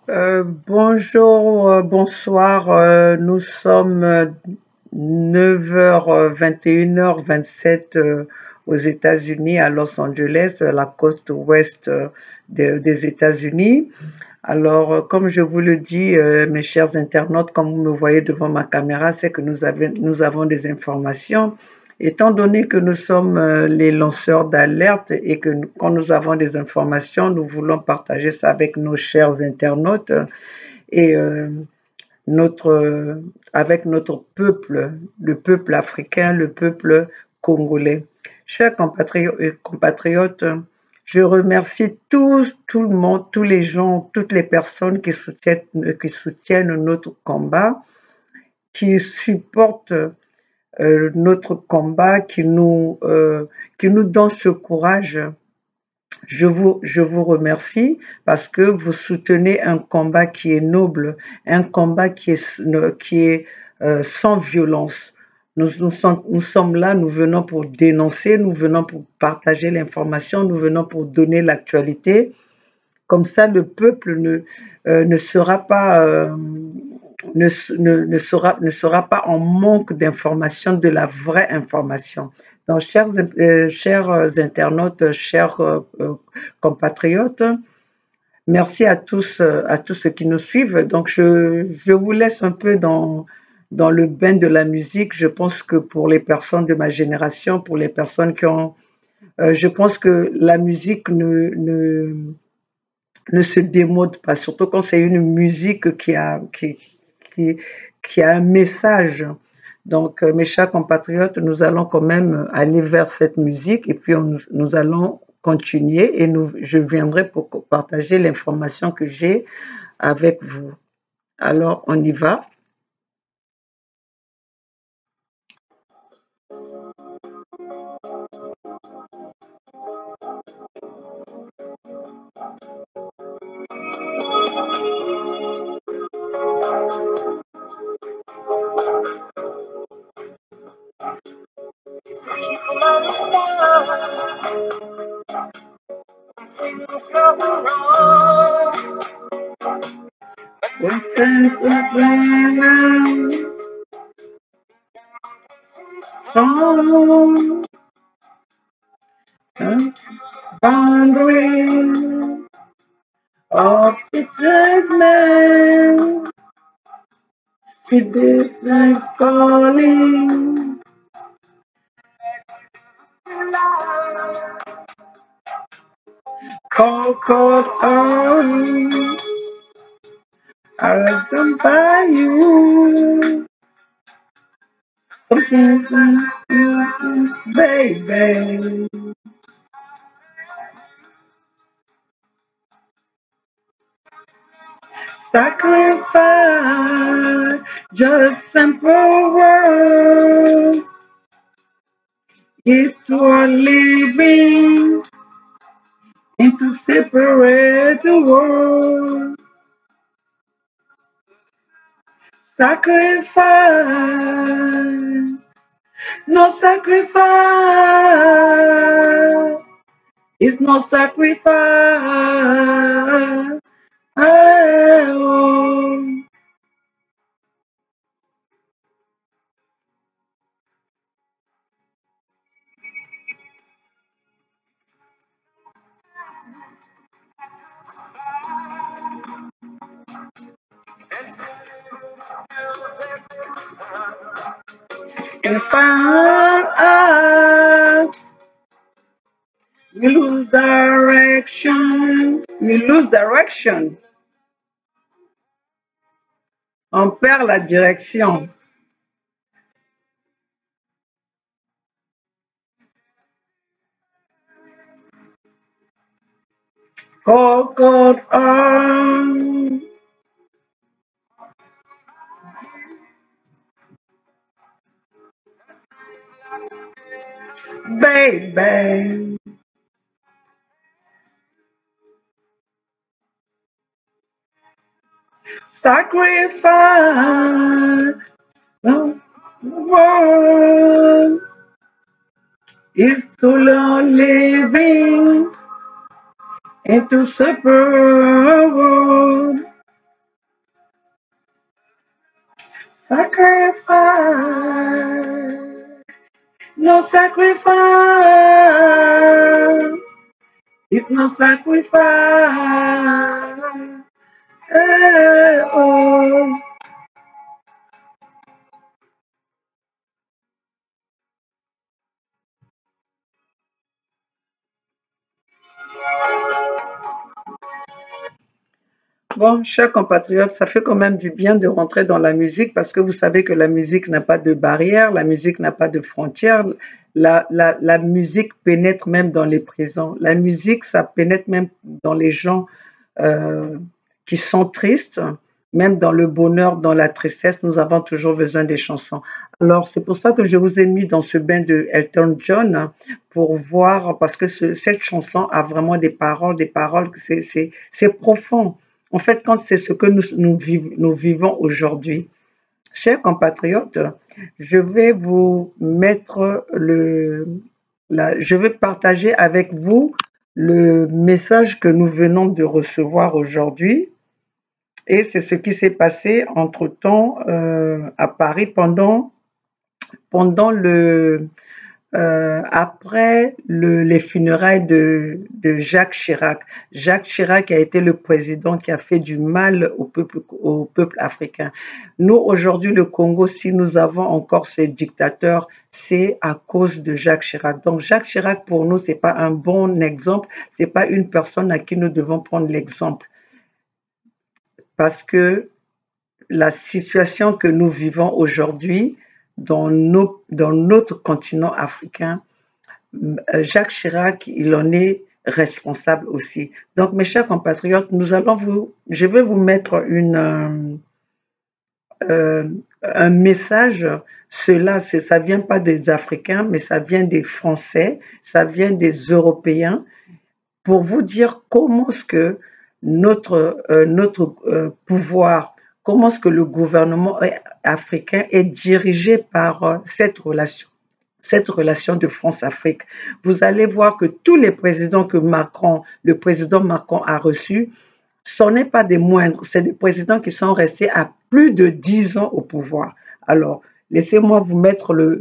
Bonjour, bonsoir. Nous sommes 9h 21h27 aux États-Unis, à Los Angeles, la côte ouest des États-Unis. Alors, comme je vous le dis, mes chers internautes, comme vous me voyez devant ma caméra, c'est que nous avons des informations. Étant donné que nous sommes les lanceurs d'alerte et que quand nous avons des informations, nous voulons partager ça avec nos chers internautes et notre, avec notre peuple, le peuple africain, le peuple congolais. Chers compatriotes, je remercie tout le monde, tous les gens, toutes les personnes qui soutiennent notre combat, qui supportent notre combat, qui nous donnent ce courage. Je vous remercie parce que vous soutenez un combat qui est noble, un combat qui est sans violence. Nous sommes là, nous venons pour dénoncer, nous venons pour partager l'information, nous venons pour donner l'actualité. Comme ça, le peuple ne sera pas, ne sera pas en manque d'informations, de la vraie information. Donc, chers internautes, chers compatriotes, merci à tous ceux qui nous suivent. Donc, je vous laisse un peu dans le bain de la musique. Je pense que pour les personnes de ma génération, pour les personnes qui ont... je pense que la musique ne se démode pas, surtout quand c'est une musique qui, qui a un message. Donc, mes chers compatriotes, nous allons quand même aller vers cette musique et puis nous allons continuer et je viendrai pour partager l'information que j'ai avec vous. Alors, on y va. Boundary of the judgment, with this calling, called on, I've done by you, something, baby. Sacrifice, just simple word, is for living into separate the world. Sacrifice, no sacrifice, it's no sacrifice. Oh. If we lose direction, on perd la direction. Call on, baby. Sacrifice, the world is too long living into separate world. sacrifice, no sacrifice, it's no sacrifice. Oh. Bon, chers compatriotes, ça fait quand même du bien de rentrer dans la musique parce que vous savez que la musique n'a pas de barrière, la musique n'a pas de frontières. La musique pénètre même dans les prisons. La musique, ça pénètre même dans les gens euh, qui sont tristes, même dans le bonheur, dans la tristesse, nous avons toujours besoin des chansons. Alors, c'est pour ça que je vous ai mis dans ce bain de Elton John pour voir, parce que cette chanson a vraiment des paroles, c'est profond. En fait, quand c'est ce que nous vivons aujourd'hui, chers compatriotes, je vais vous mettre je vais partager avec vous le message que nous venons de recevoir aujourd'hui. Et c'est ce qui s'est passé entre-temps à Paris pendant les funérailles de Jacques Chirac. Jacques Chirac a été le président qui a fait du mal au peuple africain. Nous, aujourd'hui, le Congo, si nous avons encore ces dictateurs, c'est à cause de Jacques Chirac. Donc, Jacques Chirac, pour nous, c'est pas un bon exemple, c'est pas une personne à qui nous devons prendre l'exemple. Parce que la situation que nous vivons aujourd'hui dans notre continent africain, Jacques Chirac, il en est responsable aussi. Donc, mes chers compatriotes, je vais vous mettre un message. Ça vient pas des Africains, mais ça vient des Français, ça vient des Européens, pour vous dire comment est-ce que notre pouvoir, comment est-ce que le gouvernement africain est dirigé par cette relation de France-Afrique. Vous allez voir que tous les présidents que le président Macron a reçus, ce n'est pas des moindres, c'est des présidents qui sont restés à plus de 10 ans au pouvoir. Alors, laissez-moi vous mettre le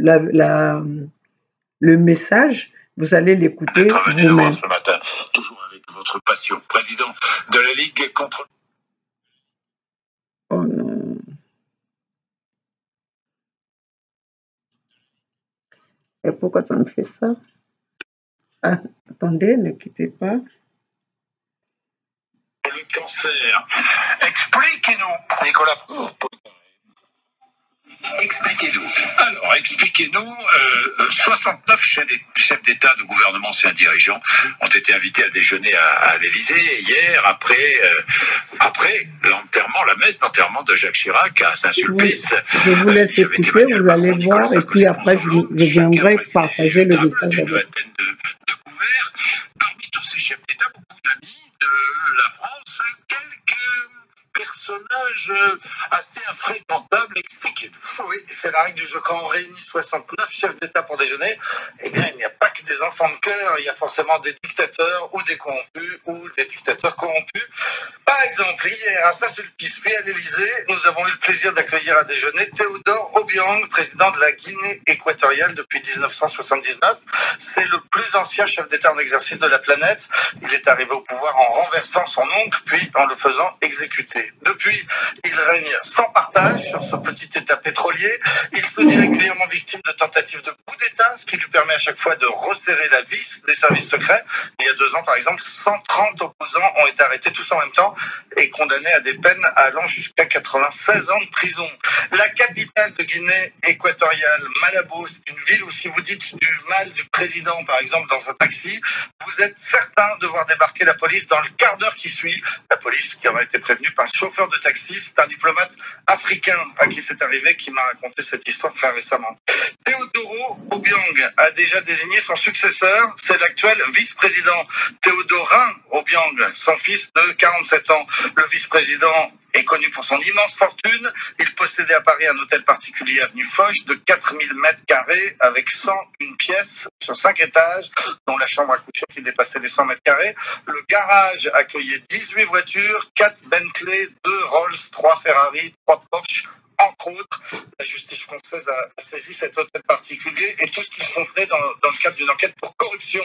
message, vous allez l'écouter vous-même. Ce matin, toujours avec votre passion, président de la Ligue contre... Oh non. Et pourquoi ça me fait ça? Ah, attendez, ne quittez pas. Le cancer. Expliquez-nous, Nicolas. Expliquez-nous. Alors, expliquez-nous. 69 chefs d'État, de gouvernement et dirigeants ont été invités à déjeuner à l'Élysée hier, après l'enterrement, la messe d'enterrement de Jacques Chirac à Saint-Sulpice. Oui, je vous laisse écouter, vous allez voir, et puis après, je viendrai partager le message avec vous. De couverts. Parmi tous ces chefs d'État, beaucoup d'amis de la France, quelques personnages assez infréquentables. Expliquez-nous. Oui, c'est la règle du jeu. Quand on réunit 69 chefs d'État pour déjeuner, eh bien, il n'y a pas que des enfants de cœur, il y a forcément des dictateurs ou des corrompus ou des dictateurs corrompus. Par exemple, hier à Saint-Sulpice, puis à l'Élysée, nous avons eu le plaisir d'accueillir à déjeuner Théodore Obiang, président de la Guinée équatoriale depuis 1979. C'est le plus ancien chef d'État en exercice de la planète. Il est arrivé au pouvoir en renversant son oncle, puis en le faisant exécuter. Depuis, il règne sans partage sur ce petit État pétrolier. Il se dit régulièrement victime de tentatives de coup d'État, ce qui lui permet à chaque fois de resserrer la vis des services secrets. Il y a 2 ans, par exemple, 130 opposants ont été arrêtés tous en même temps et condamnés à des peines allant jusqu'à 96 ans de prison. La capitale de Guinée équatoriale, Malabo, c'est une ville où si vous dites du mal du président, par exemple, dans un taxi, vous êtes certain de voir débarquer la police dans le quart d'heure qui suit. La police qui aura été prévenue par le chauffeur de taxi, c'est un diplomate africain à qui c'est arrivé qui m'a raconté cette histoire très récemment. Théodoro Obiang a déjà désigné son successeur, c'est l'actuel vice-président Théodorin Obiang, son fils de 47 ans. Le vice-président est connu pour son immense fortune. Il possédait à Paris un hôtel particulier avenue Foch de 4000 mètres carrés avec 101 pièces sur 5 étages, dont la chambre à coucher qui dépassait les 100 mètres carrés. Le garage accueillait 18 voitures, 4 Bentley, 2 Rolls, 3 Ferrari, 3 Porsche, entre autres, la justice française a saisi cet hôtel particulier et tout ce qu'il contenait dans le cadre d'une enquête pour corruption.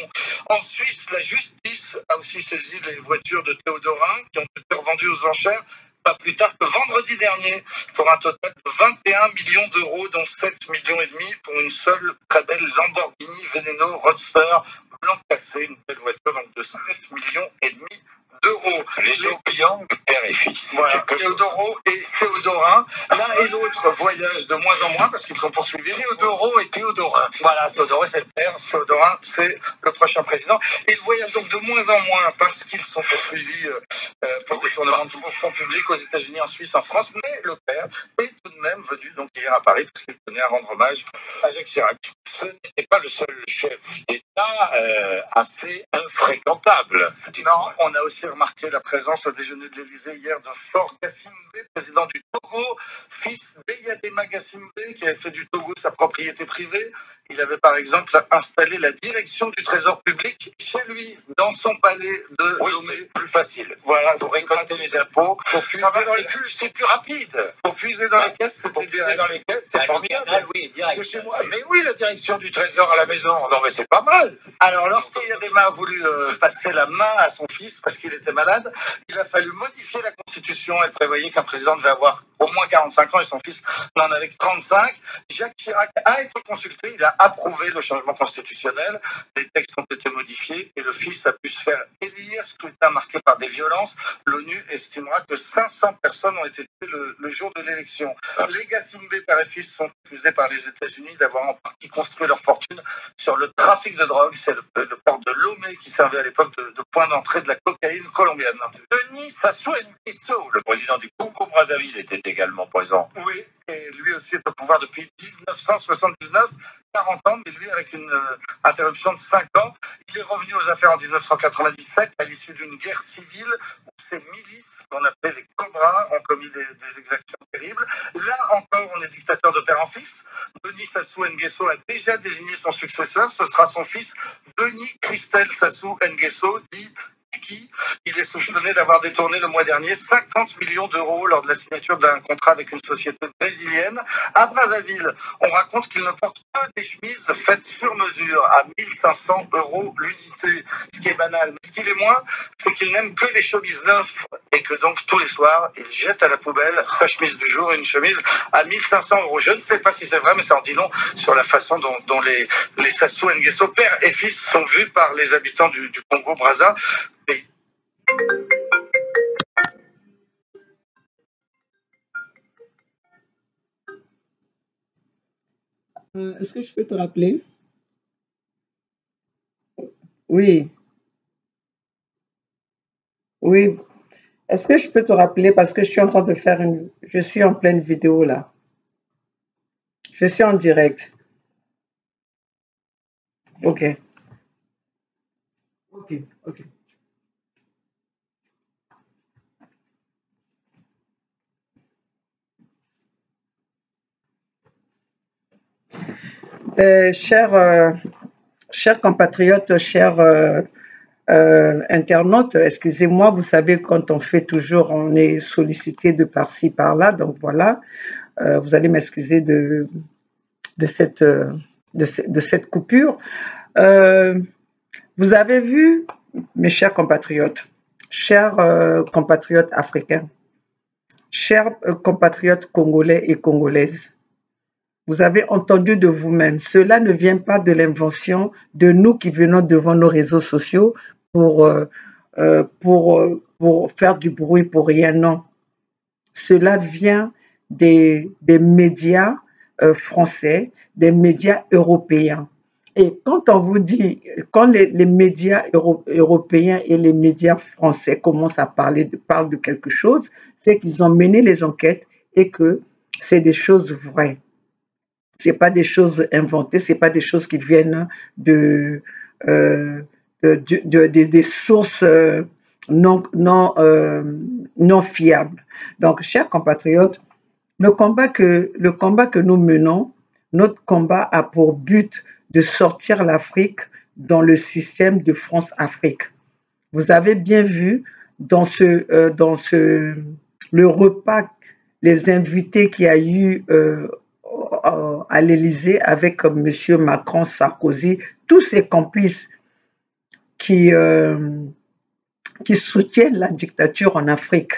En Suisse, la justice a aussi saisi les voitures de Théodorin qui ont été revendues aux enchères pas plus tard que vendredi dernier, pour un total de 21 millions d'euros, dont 7 millions et demi pour une seule très belle Lamborghini Veneno Roadster blanc cassé, une belle voiture donc de 7 millions et demi d'euros. Les Obiang, père et fils. Voilà, Théodoro et Théodorin. L'un et l'autre voyagent de moins en moins parce qu'ils sont poursuivis. Théodoro et Théodorin. Voilà, Théodoro c'est le père, Théodorin c'est le prochain président. Ils voyagent donc de moins en moins parce qu'ils sont poursuivis pour détournement de fonds publics aux États-Unis, en Suisse, en France. Mais le père est tout de même venu donc hier à Paris parce qu'il tenait à rendre hommage à Jacques Chirac. Ce n'était pas le seul chef d'État assez infréquentable. Non, on a aussi remarqué la présence au déjeuner de l'Élysée hier de Faure Gassimbe, président du Togo, fils d'Eyadema Gassimbe, qui avait fait du Togo sa propriété privée. Il avait par exemple installé la direction du Trésor public chez lui, dans son palais de Lomé. C'est plus facile. Voilà, pour récolter les impôts. C'est plus rapide. Pour puiser dans les caisses, c'était direct. Dans les caisses, c'est formidable. Oui, direct. Chez moi. Mais oui, la direction du Trésor à la maison. Non, mais c'est pas mal. Alors, lorsqu'Eyadema a voulu passer la main à son fils parce qu'il était malade, il a fallu modifier la Constitution. Elle prévoyait qu'un président devait avoir au moins 45 ans et son fils n'en avait que 35. Jacques Chirac a été consulté, il a approuvé le changement constitutionnel, les textes ont été modifiés et le fils a pu se faire élire, scrutin marqué par des violences. L'ONU estimera que 500 personnes ont été tuées le jour de l'élection. Les Gassimbe, père et fils, sont accusés par les États-Unis d'avoir en partie construit leur fortune sur le trafic de drogue. C'est le port de Lomé qui servait à l'époque de point d'entrée de la cocaïne colombienne. Denis Sassou Nguesso, le président du Congo-Brazzaville, était également présent. Oui, et lui aussi est au pouvoir depuis 1979, 40 ans, mais lui avec une interruption de 5 ans. Il est revenu aux affaires en 1997 à l'issue d'une guerre civile où ces milices, qu'on appelait les Cobras, ont commis des exactions terribles. Là encore, on est dictateur de père en fils. Denis Sassou Nguesso a déjà désigné son successeur. Ce sera son fils, Denis Christel Sassou Nguesso, dit Kiki. Il est soupçonné d'avoir détourné le mois dernier 50 millions d'euros lors de la signature d'un contrat avec une société brésilienne. À Brazzaville, on raconte qu'il ne porte que des chemises faites sur mesure à 1500 euros l'unité, ce qui est banal. Mais ce qu'il est moins, c'est qu'il n'aime que les chemises neuves et que donc tous les soirs, il jette à la poubelle sa chemise du jour et une chemise à 1500 euros. Je ne sais pas si c'est vrai, mais ça en dit long sur la façon dont les Sassou Nguesso, père et fils, sont vus par les habitants du Congo-Brazza. Est-ce que je peux te rappeler? Oui, oui. Est-ce que je peux te rappeler parce que je suis en train de faire je suis en pleine vidéo là. Je suis en direct. Ok. Ok, ok. Chers compatriotes, chers internautes, excusez-moi, vous savez, quand on fait toujours, on est sollicité de par-ci, par-là, donc voilà, vous allez m'excuser de cette coupure. Vous avez vu, mes chers compatriotes africains, chers compatriotes congolais et congolaises, vous avez entendu de vous-même, cela ne vient pas de l'invention de nous qui venons devant nos réseaux sociaux pour faire du bruit pour rien, non. Cela vient des médias français, des médias européens. Et quand on vous dit, quand les médias européens et les médias français commencent à parlent de quelque chose, c'est qu'ils ont mené les enquêtes et que c'est des choses vraies. C'est pas des choses inventées, c'est pas des choses qui viennent des sources non fiables. Donc, chers compatriotes, le combat que nous menons, notre combat a pour but de sortir l'Afrique dans le système de France-Afrique. Vous avez bien vu dans le repas les invités qu'il y a eu à l'Élysée avec M. Macron, Sarkozy, tous ces complices qui, qui soutiennent la dictature en Afrique.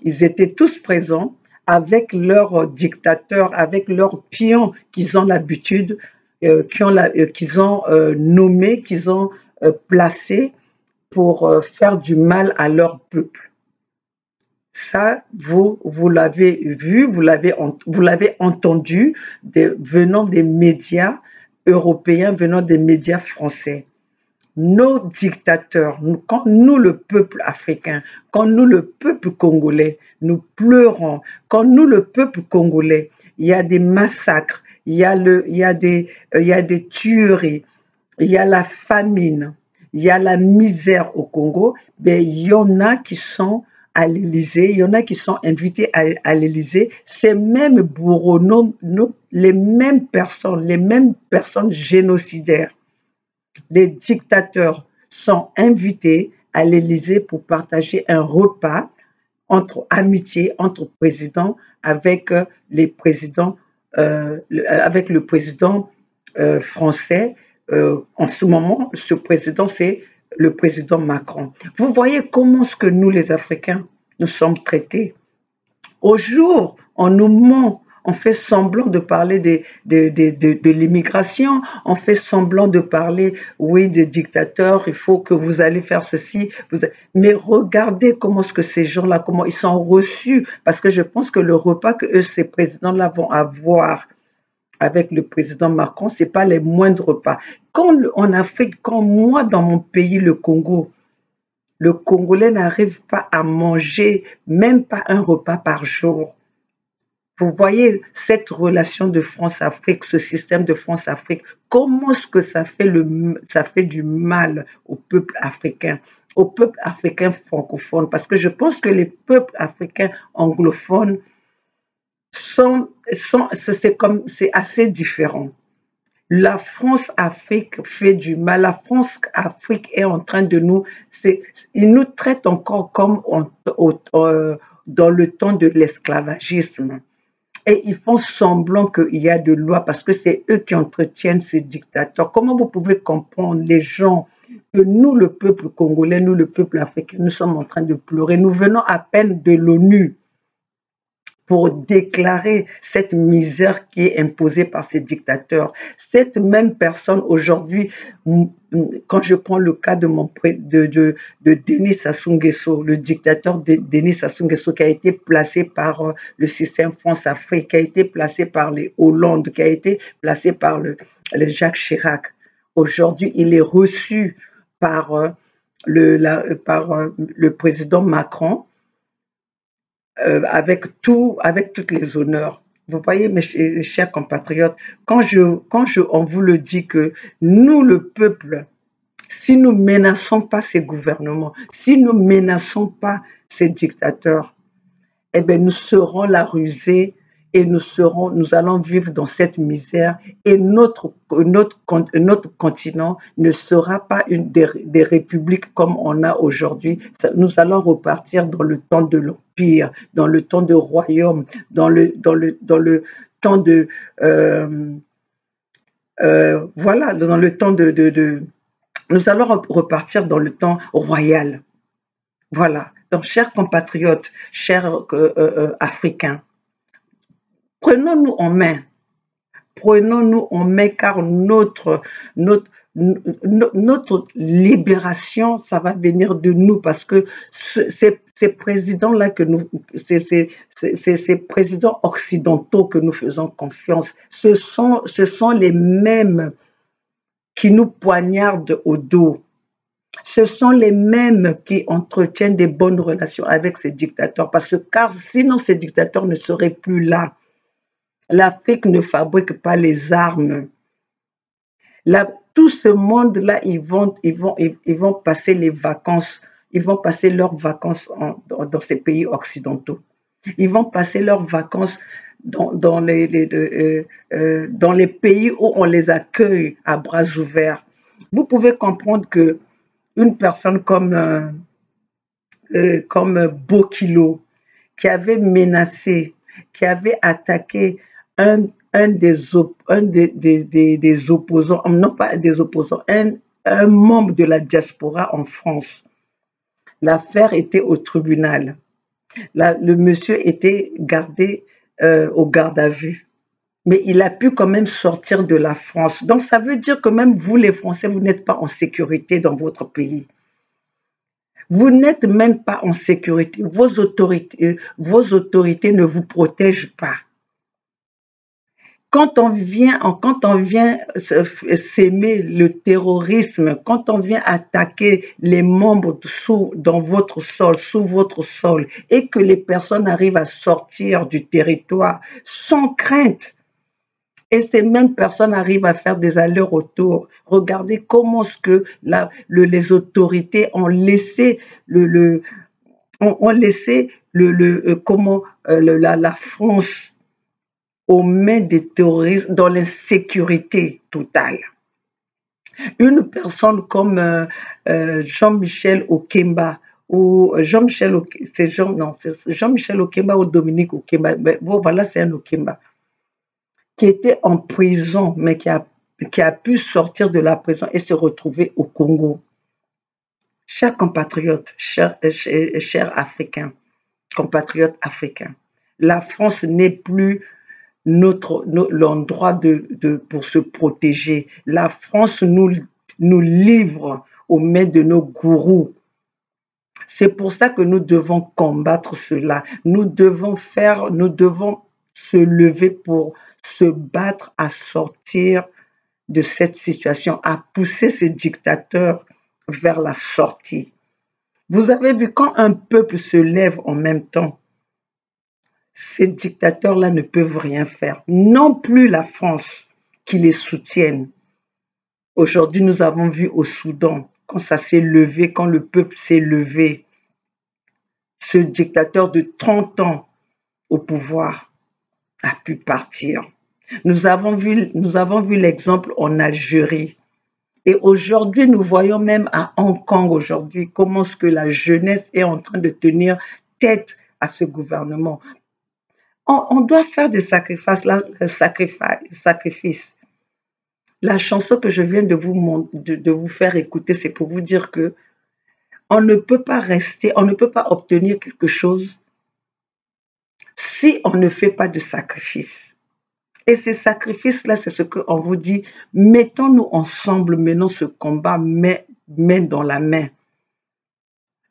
Ils étaient tous présents avec leurs dictateurs, avec leurs pions qu'ils ont l'habitude, qu'ils ont nommés, qu'ils ont placés pour faire du mal à leur peuple. Ça, vous l'avez vu, vous l'avez entendu venant des médias européens, venant des médias français. Nos dictateurs, quand nous, le peuple africain, quand nous, le peuple congolais, nous pleurons, quand nous, le peuple congolais, il y a des massacres, il y a des tueries, il y a la famine, il y a la misère au Congo, mais il y en a qui sont à l'Élysée, il y en a qui sont invités à l'Élysée, ces mêmes bourreaux, les mêmes personnes génocidaires. Les dictateurs sont invités à l'Élysée pour partager un repas entre amitié, entre présidents, avec les présidents, avec le président français. En ce moment, ce président, c'est le président Macron. Vous voyez comment est-ce que nous, les Africains, nous sommes traités. Au jour, on nous ment. On fait semblant de parler de l'immigration, on fait semblant de parler, oui, des dictateurs, il faut que vous allez faire ceci. Mais regardez comment est-ce que ces gens-là, comment ils sont reçus, parce que je pense que le repas que ces présidents-là vont avoir avec le président Macron, ce n'est pas les moindres repas. En Afrique, quand moi, dans mon pays, le Congo, le Congolais n'arrive pas à manger même pas un repas par jour. Vous voyez cette relation de France-Afrique, ce système de France-Afrique, comment est-ce que ça fait du mal au peuple africain francophone, parce que je pense que les peuples africains anglophones c'est assez différent. La France-Afrique fait du mal. La France-Afrique est en train de ils nous traitent encore comme dans le temps de l'esclavagisme. Et ils font semblant qu'il y a de loi parce que c'est eux qui entretiennent ces dictateurs. Comment vous pouvez comprendre les gens que nous, le peuple congolais, nous, le peuple africain, nous sommes en train de pleurer. Nous venons à peine de l'ONU pour déclarer cette misère qui est imposée par ces dictateurs. Cette même personne aujourd'hui, quand je prends le cas de Denis Sassou Nguesso, le dictateur Denis Sassou Nguesso qui a été placé par le système France-Afrique, qui a été placé par les Hollande, qui a été placé par le Jacques Chirac. Aujourd'hui, il est reçu par le président Macron, avec toutes les honneurs. Vous voyez, mes chers compatriotes, quand on vous le dit que nous, le peuple, si nous menaçons pas ces gouvernements, si nous menaçons pas ces dictateurs, eh bien, nous serons la rusée et nous allons vivre dans cette misère et notre continent ne sera pas une des républiques comme on a aujourd'hui. Nous allons repartir dans le temps de l'empire, dans le temps de royaume, dans le temps de voilà, dans le temps nous allons repartir dans le temps royal. Voilà. Donc, chers compatriotes, chers Africains, prenons-nous en main. Prenons-nous en main car notre libération, ça va venir de nous parce que ces présidents-là ces présidents occidentaux que nous faisons confiance, ce sont les mêmes qui nous poignardent au dos. Ce sont les mêmes qui entretiennent des bonnes relations avec ces dictateurs car sinon ces dictateurs ne seraient plus là. L'Afrique ne fabrique pas les armes. Tout ce monde-là, ils vont passer les vacances, ils vont passer leurs vacances dans ces pays occidentaux. Ils vont passer leurs vacances dans les pays où on les accueille à bras ouverts. Vous pouvez comprendre que une personne comme Bokilo, qui avait menacé qui avait attaqué un des opposants, non pas des opposants, un membre de la diaspora en France. L'affaire était au tribunal. Le monsieur était gardé au garde à vue. Mais il a pu quand même sortir de la France. Donc ça veut dire que même vous, les Français, vous n'êtes pas en sécurité dans votre pays. Vous n'êtes même pas en sécurité. Vos autorités ne vous protègent pas. Quand on vient s'aimer le terrorisme, quand on vient attaquer les membres dans votre sol, sous votre sol, et que les personnes arrivent à sortir du territoire sans crainte, et ces mêmes personnes arrivent à faire des allers-retours. Regardez comment ce que les autorités ont laissé la France aux mains des terroristes dans l'insécurité totale. Une personne comme Jean-Michel Okemba ou Jean-Michel Okemba ou Dominique Okemba, voilà, c'est un Okemba qui était en prison, mais qui a pu sortir de la prison et se retrouver au Congo. Chers compatriotes, chers Africains, compatriotes africains, la France n'est plus l'endroit pour se protéger. La France nous livre aux mains de nos gourous. C'est pour ça que nous devons combattre cela. Nous devons se lever pour se battre à sortir de cette situation, à pousser ces dictateurs vers la sortie. Vous avez vu, quand un peuple se lève en même temps, ces dictateurs-là ne peuvent rien faire. Non plus la France qui les soutienne. Aujourd'hui, nous avons vu au Soudan, quand ça s'est levé, quand le peuple s'est levé, ce dictateur de 30 ans au pouvoir a pu partir. Nous avons vu l'exemple en Algérie. Et aujourd'hui, nous voyons même à Hong Kong aujourd'hui comment ce que la jeunesse est en train de tenir tête à ce gouvernement. On doit faire des sacrifices. La chanson que je viens de vous faire écouter, c'est pour vous dire que on ne peut pas obtenir quelque chose si on ne fait pas de sacrifices. Et ces sacrifices-là, c'est ce qu'on vous dit, mettons-nous ensemble, menons ce combat main dans la main.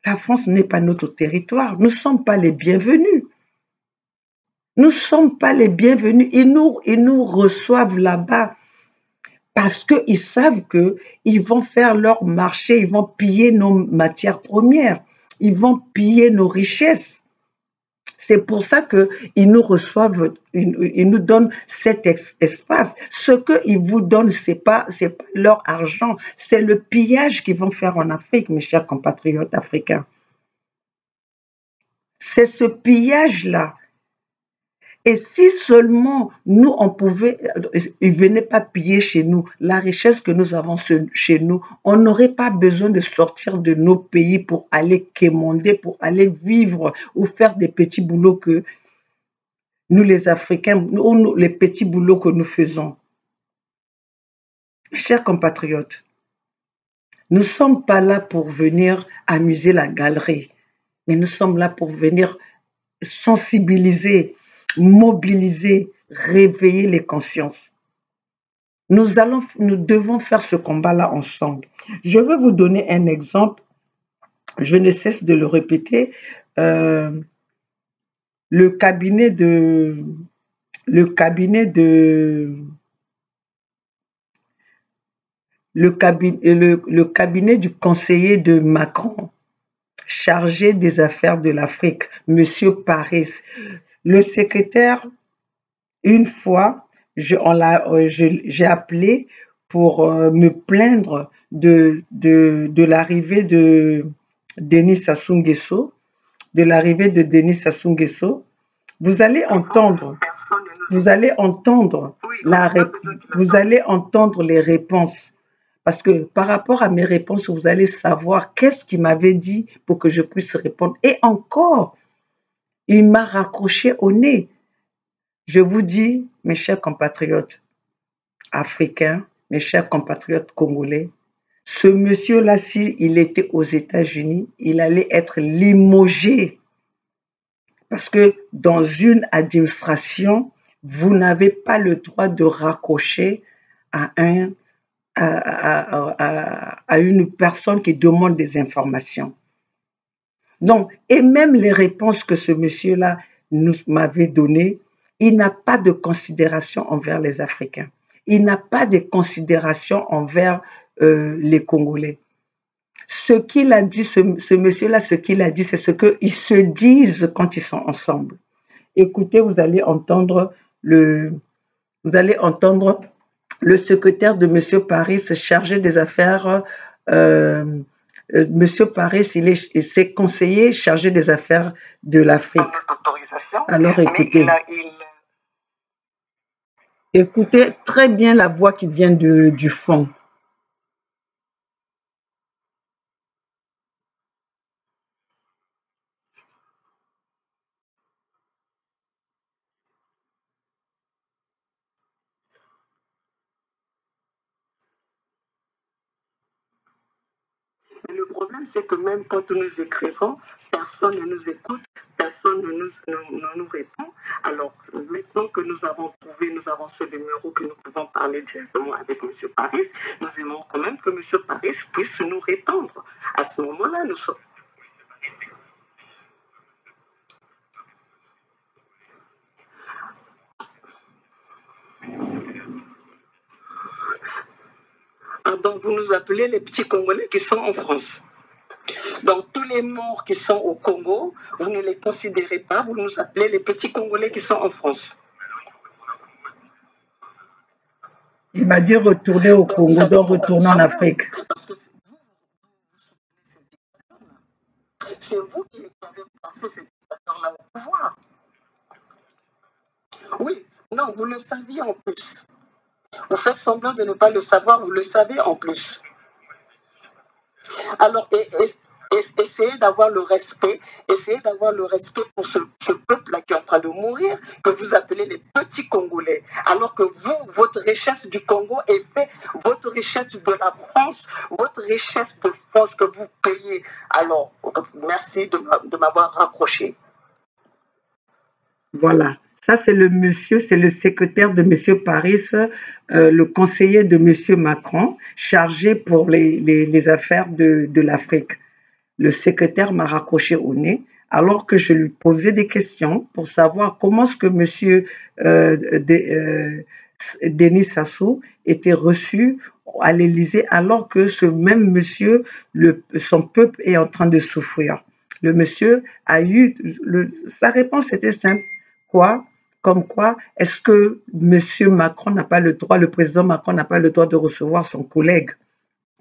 La France n'est pas notre territoire, nous ne sommes pas les bienvenus. Nous ne sommes pas les bienvenus. Ils nous reçoivent là-bas parce qu'ils savent qu'ils vont faire leur marché, ils vont piller nos matières premières, ils vont piller nos richesses. C'est pour ça qu'ils nous reçoivent, ils nous donnent cet espace. Ce qu'ils vous donnent, ce n'est pas leur argent, c'est le pillage qu'ils vont faire en Afrique, mes chers compatriotes africains. C'est ce pillage-là. Et si seulement nous, ils ne venaient pas piller chez nous la richesse que nous avons chez nous, on n'aurait pas besoin de sortir de nos pays pour aller quémander, pour aller vivre ou faire des petits boulots que nous, les Africains, les petits boulots que nous faisons. Chers compatriotes, nous ne sommes pas là pour venir amuser la galerie, mais nous sommes là pour venir sensibiliser, mobiliser, réveiller les consciences. Nous devons faire ce combat-là ensemble. Je vais vous donner un exemple. Je ne cesse de le répéter. Le cabinet du conseiller de Macron, chargé des affaires de l'Afrique, M. Paris. Le secrétaire, une fois, j'ai appelé pour me plaindre de l'arrivée de Denis Sassou Nguesso, Vous allez entendre les réponses. Parce que par rapport à mes réponses, vous allez savoir qu'est-ce qu'il m'avait dit pour que je puisse répondre. Et encore, il m'a raccroché au nez. Je vous dis, mes chers compatriotes africains, mes chers compatriotes congolais, ce monsieur-là, s'il était aux États-Unis, il allait être limogé. Parce que dans une administration, vous n'avez pas le droit de raccrocher à une personne qui demande des informations. Donc, et même les réponses que ce monsieur-là m'avait données, il n'a pas de considération envers les Africains. Il n'a pas de considération envers les Congolais. Ce qu'il a dit, ce monsieur-là, ce qu'il a dit, c'est ce qu'ils se disent quand ils sont ensemble. Écoutez, vous allez entendre le secrétaire de M. Paris chargé des affaires. M. Paris, il est ses conseillers chargés des affaires de l'Afrique. Alors écoutez. Écoutez très bien la voix qui vient du fond. Le problème, c'est que même quand nous écrivons, personne ne nous écoute, personne ne nous répond. Alors, maintenant que nous avons trouvé, nous avons ce numéro que nous pouvons parler directement avec M. Paris, nous aimons quand même que M. Paris puisse nous répondre. À ce moment-là, nous sommes... Ah, donc, vous nous appelez les petits Congolais qui sont en France. Donc, tous les morts qui sont au Congo, vous ne les considérez pas, vous nous appelez les petits Congolais qui sont en France. Il m'a dit retourner au Congo, donc retourner en Afrique. Parce que c'est vous qui avez passé ces dictateurs-là au pouvoir. Oui, non, vous le saviez en plus. Vous faites semblant de ne pas le savoir, vous le savez en plus. Alors, essayez d'avoir le respect, pour ce peuple-là qui est en train de mourir, que vous appelez les petits Congolais. Alors que vous, votre richesse du Congo est faite, votre richesse de la France, votre richesse de France que vous payez. Alors, merci de m'avoir raccroché. Voilà. Ça, c'est le monsieur, c'est le secrétaire de M. Paris, le conseiller de M. Macron, chargé pour les affaires de l'Afrique. Le secrétaire m'a raccroché au nez alors que je lui posais des questions pour savoir comment est-ce que M. Denis Sassou était reçu à l'Élysée alors que ce même monsieur, son peuple est en train de souffrir. Le monsieur a eu... sa réponse était simple. Quoi? Comme quoi, est-ce que M. Macron n'a pas le droit, le président Macron n'a pas le droit de recevoir son collègue?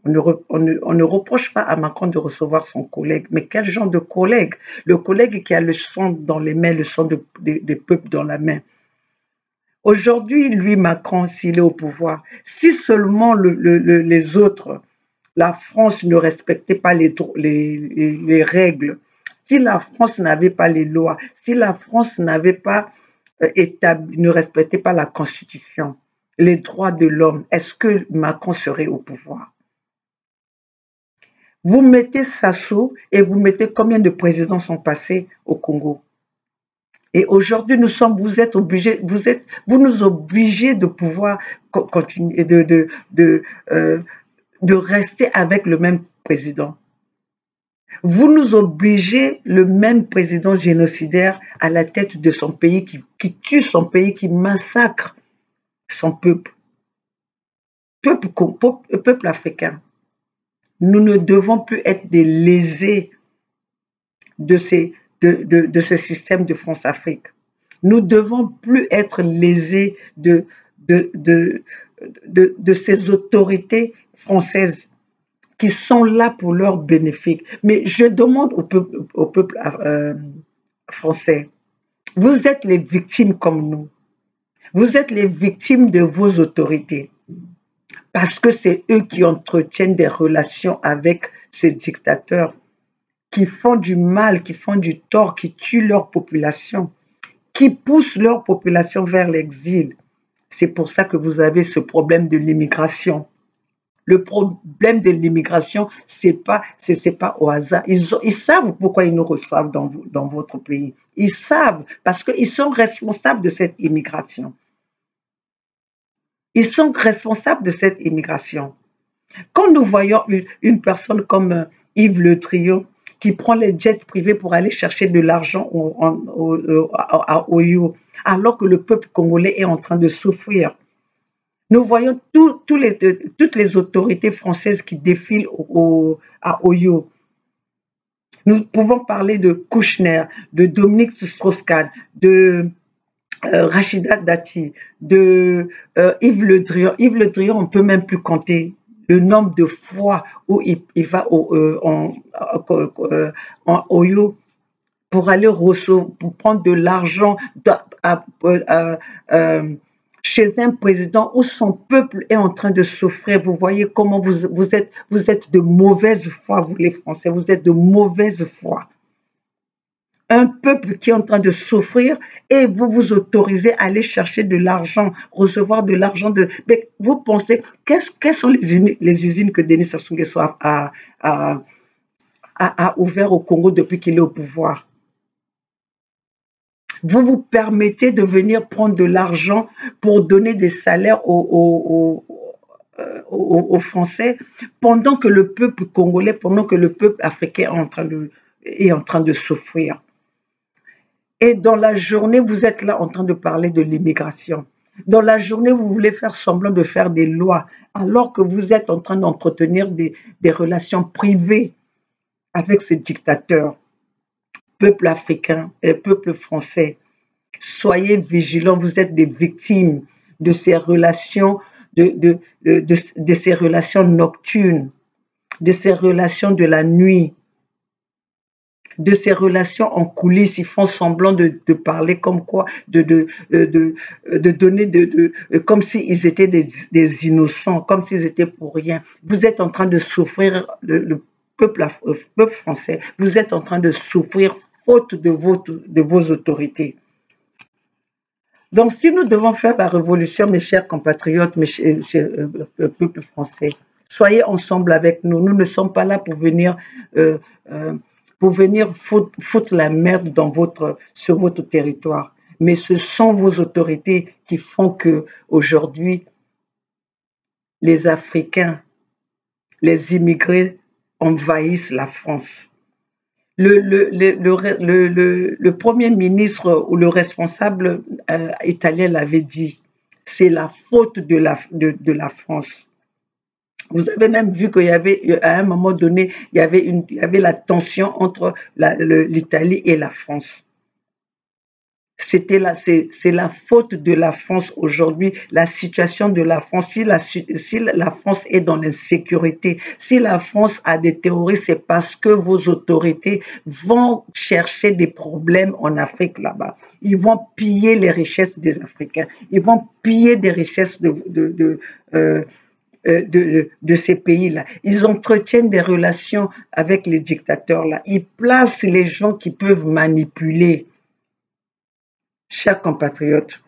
On ne reproche pas à Macron de recevoir son collègue, mais quel genre de collègue? Le collègue qui a le sang dans les mains, le sang des peuples dans la main. Aujourd'hui, lui, Macron, s'il est au pouvoir, si seulement les autres, la France ne respectait pas les règles, si la France n'avait pas les lois, si la France n'avait pas ne respectait pas la Constitution, les droits de l'homme, est-ce que Macron serait au pouvoir? Vous mettez Sassou et vous mettez combien de présidents sont passés au Congo? Et aujourd'hui, vous nous obligez de pouvoir continuer, de rester avec le même président. Vous nous obligez, le même président génocidaire à la tête de son pays, qui tue son pays, qui massacre son peuple. Peuple africain. Nous ne devons plus être des lésés de ce système de France-Afrique. Nous ne devons plus être lésés de ces autorités françaises qui sont là pour leur bénéfice. Mais je demande au peuple français, vous êtes les victimes comme nous. Vous êtes les victimes de vos autorités. Parce que c'est eux qui entretiennent des relations avec ces dictateurs, qui font du mal, qui font du tort, qui tuent leur population, qui poussent leur population vers l'exil. C'est pour ça que vous avez ce problème de l'immigration. Le problème de l'immigration, c'est pas au hasard. Ils savent pourquoi ils nous reçoivent dans votre pays. Ils savent, parce qu'ils sont responsables de cette immigration. Ils sont responsables de cette immigration. Quand nous voyons une personne comme Yves Le Drian qui prend les jets privés pour aller chercher de l'argent à Oyo, alors que le peuple congolais est en train de souffrir. Nous voyons toutes les autorités françaises qui défilent à Oyo. Nous pouvons parler de Kouchner, de Dominique Strauss-Kahn, de Rachida Dati, de Yves Le Drian. Yves Le Drian, on ne peut même plus compter le nombre de fois où il va en Oyo pour aller recevoir, pour prendre de l'argent chez un président où son peuple est en train de souffrir. Vous voyez comment vous êtes de mauvaise foi, vous les Français, vous êtes de mauvaise foi. Un peuple qui est en train de souffrir et vous vous autorisez à aller chercher de l'argent, recevoir de l'argent. Mais vous pensez, quelles sont les usines que Denis Sassou Nguesso a ouvert au Congo depuis qu'il est au pouvoir? Vous vous permettez de venir prendre de l'argent pour donner des salaires aux Français pendant que le peuple congolais, pendant que le peuple africain est en train de souffrir. Et dans la journée, vous êtes là en train de parler de l'immigration. Dans la journée, vous voulez faire semblant de faire des lois, alors que vous êtes en train d'entretenir des relations privées avec ces dictateurs. Peuple africain et peuple français, soyez vigilants, vous êtes des victimes de ces relations, de ces relations nocturnes, de ces relations de la nuit, de ces relations en coulisses. Ils font semblant de parler comme quoi, de donner, comme s'ils étaient des innocents, comme s'ils étaient pour rien. Vous êtes en train de souffrir, le peuple français, vous êtes en train de souffrir faute de vos autorités. Donc, si nous devons faire la révolution, mes chers compatriotes, mes chers peuple français, soyez ensemble avec nous. Nous ne sommes pas là pour venir foutre la merde sur votre territoire. Mais ce sont vos autorités qui font que aujourd'hui, les Africains, les immigrés envahissent la France. Le Premier ministre ou le responsable italien l'avait dit, c'est la faute de la France. Vous avez même vu qu'il y avait, à un moment donné, il y avait la tension entre l'Italie et la France. C'est la faute de la France aujourd'hui, la situation de la France. Si la France est dans l'insécurité, si la France a des terroristes, c'est parce que vos autorités vont chercher des problèmes en Afrique là-bas. Ils vont piller les richesses des Africains. Ils vont piller des richesses de ces pays-là. Ils entretiennent des relations avec les dictateurs-là. Ils placent les gens qui peuvent manipuler. Chers compatriotes,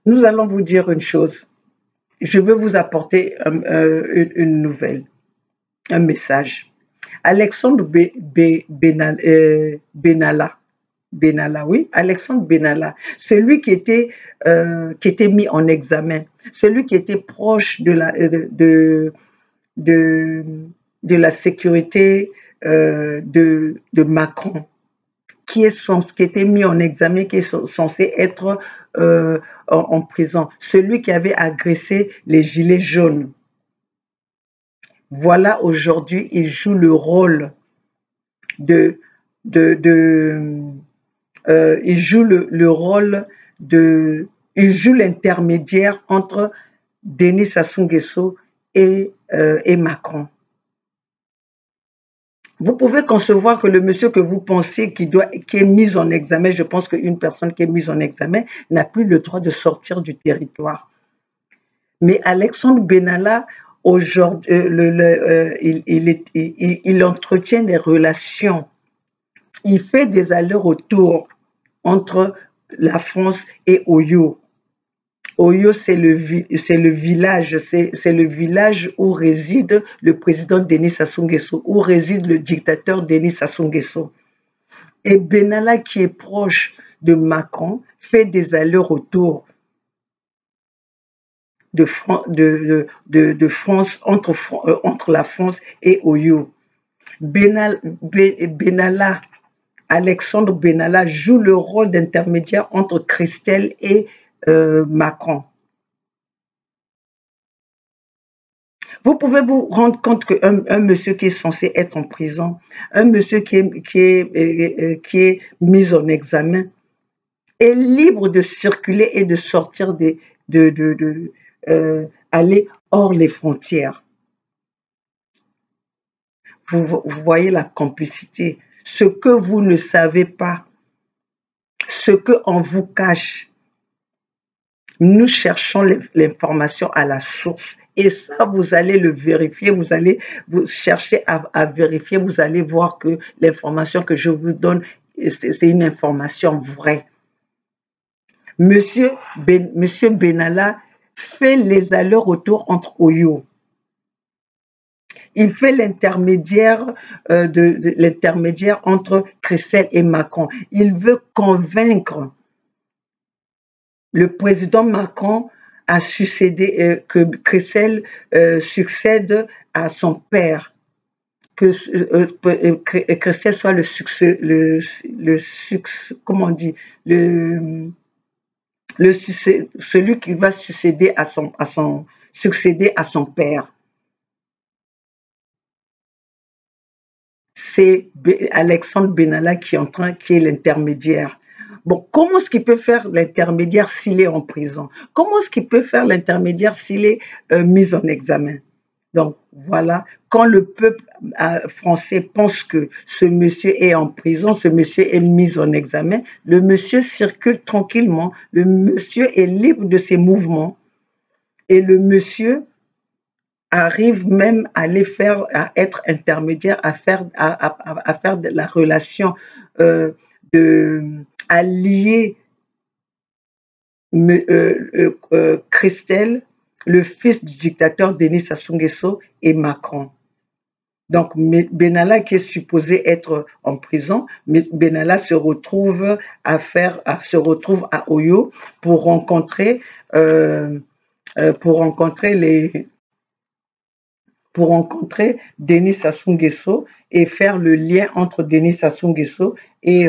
nous allons vous dire une chose. Je veux vous apporter une nouvelle, un message. Alexandre Benalla, oui, Alexandre Benalla, celui qui était mis en examen, celui qui était proche de la sécurité de Macron, qui était mis en examen, qui est censé être en prison, celui qui avait agressé les gilets jaunes. Voilà, aujourd'hui, il joue le rôle il joue l'intermédiaire entre Denis Sassou Nguesso et Macron. Vous pouvez concevoir que le monsieur que vous pensez qui est mis en examen, je pense qu'une personne qui est mise en examen n'a plus le droit de sortir du territoire. Mais Alexandre Benalla, aujourd'hui, il entretient des relations. Il fait des allers-retours entre la France et Oyo. Oyo, c'est le village, c'est le village où réside le président Denis Sassou Nguesso, où réside le dictateur Denis Sassou Nguesso. Et Benalla, qui est proche de Macron, fait des allers-retours de France, entre la France et Oyo. Benalla, Alexandre Benalla joue le rôle d'intermédiaire entre Christelle et Macron. Vous pouvez vous rendre compte qu'un monsieur qui est censé être en prison, un monsieur qui est mis en examen, est libre de circuler et de sortir, aller hors les frontières. Vous voyez la complicité. Ce que vous ne savez pas, ce qu'on vous cache, nous cherchons l'information à la source. Et ça, vous allez le vérifier, vous chercher à vérifier, vous allez voir que l'information que je vous donne, c'est une information vraie. Monsieur Benalla fait les allers-retours entre Oyo. Il fait l'intermédiaire entre Christelle et Macron. Il veut convaincre le président Macron a succédé, que Christelle succède à son père, que Christelle soit celui qui va succéder à son père. C'est Alexandre Benalla qui est l'intermédiaire. Bon, comment est-ce qu'il peut faire l'intermédiaire s'il est en prison? Comment est-ce qu'il peut faire l'intermédiaire s'il est mis en examen? Donc, voilà, quand le peuple français pense que ce monsieur est en prison, ce monsieur est mis en examen, le monsieur circule tranquillement, le monsieur est libre de ses mouvements et le monsieur arrive même à être intermédiaire, à faire de la relation, à lier Christelle, le fils du dictateur Denis Sassou Nguesso, et Macron. Donc Benalla, qui est supposé être en prison, Benalla se retrouve à Oyo pour rencontrer Denis Sassou Nguesso et faire le lien entre Denis Sassou Nguesso et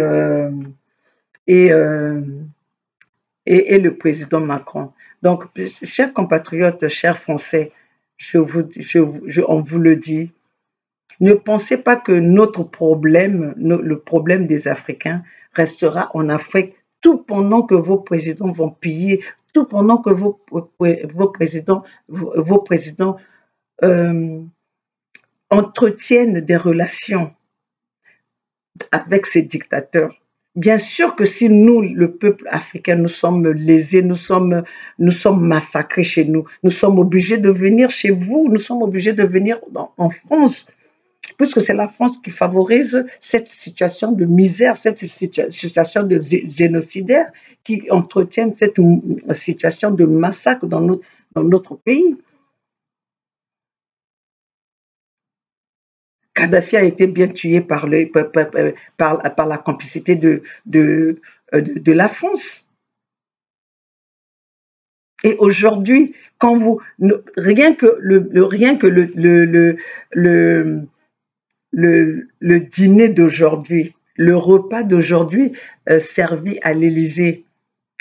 le président Macron. Donc, chers compatriotes, chers Français, on vous le dit, ne pensez pas que notre problème, le problème des Africains, restera en Afrique tout pendant que vos présidents vont piller, tout pendant que vos présidents entretiennent des relations avec ces dictateurs. Bien sûr que si nous, le peuple africain, nous sommes lésés, nous sommes massacrés chez nous, nous sommes obligés de venir chez vous, nous sommes obligés de venir en France, puisque c'est la France qui favorise cette situation de misère, cette situation de génocidaire, qui entretient cette situation de massacre dans notre pays. Kadhafi a été bien tué par la complicité de la France. Et aujourd'hui, rien que le dîner d'aujourd'hui, le repas d'aujourd'hui servi à l'Élysée,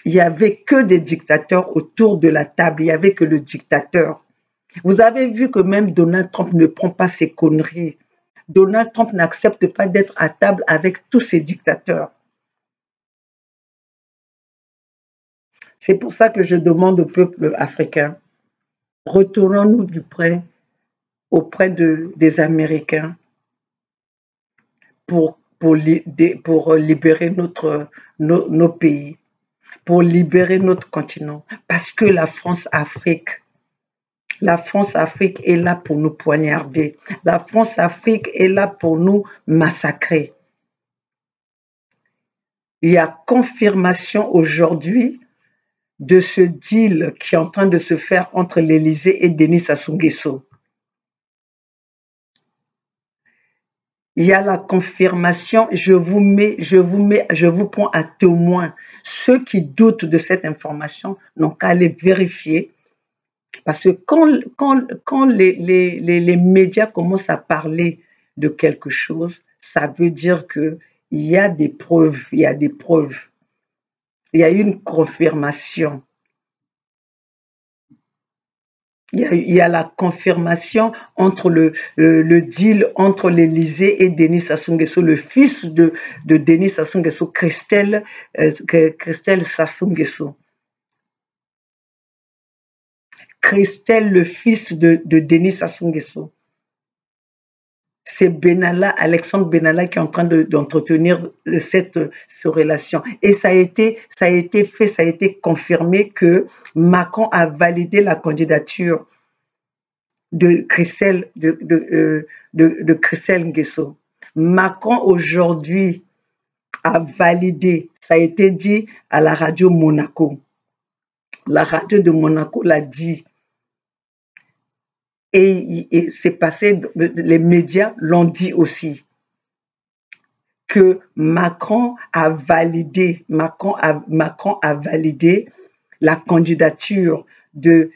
il n'y avait que des dictateurs autour de la table, il n'y avait que le dictateur. Vous avez vu que même Donald Trump ne prend pas ses conneries. Donald Trump n'accepte pas d'être à table avec tous ces dictateurs. C'est pour ça que je demande au peuple africain, retournons-nous auprès des Américains pour libérer nos pays, pour libérer notre continent, parce que la France-Afrique est là pour nous poignarder. La France-Afrique est là pour nous massacrer. il y a confirmation aujourd'hui de ce deal qui est en train de se faire entre l'Élysée et Denis Sassou Nguesso. Il y a la confirmation, je vous prends à témoin. Ceux qui doutent de cette information n'ont qu'à aller vérifier. Parce que quand les médias commencent à parler de quelque chose, ça veut dire qu'il y a des preuves, il y a des preuves. Il y a une confirmation. Il y a la confirmation entre le deal entre l'Élysée et Denis Sassou Nguesso, le fils de Denis Sassou Nguesso, Christelle Sassou Nguesso. Christelle, le fils de Denis Sassou Nguesso. C'est Benalla, Alexandre Benalla qui est en train d'entretenir cette relation. Et ça a été fait, ça a été confirmé que Macron a validé la candidature de Christelle Nguesso. Macron aujourd'hui a validé, ça a été dit à la radio Monaco. La radio de Monaco l'a dit. Et c'est passé, les médias l'ont dit aussi, que Macron a validé la candidature de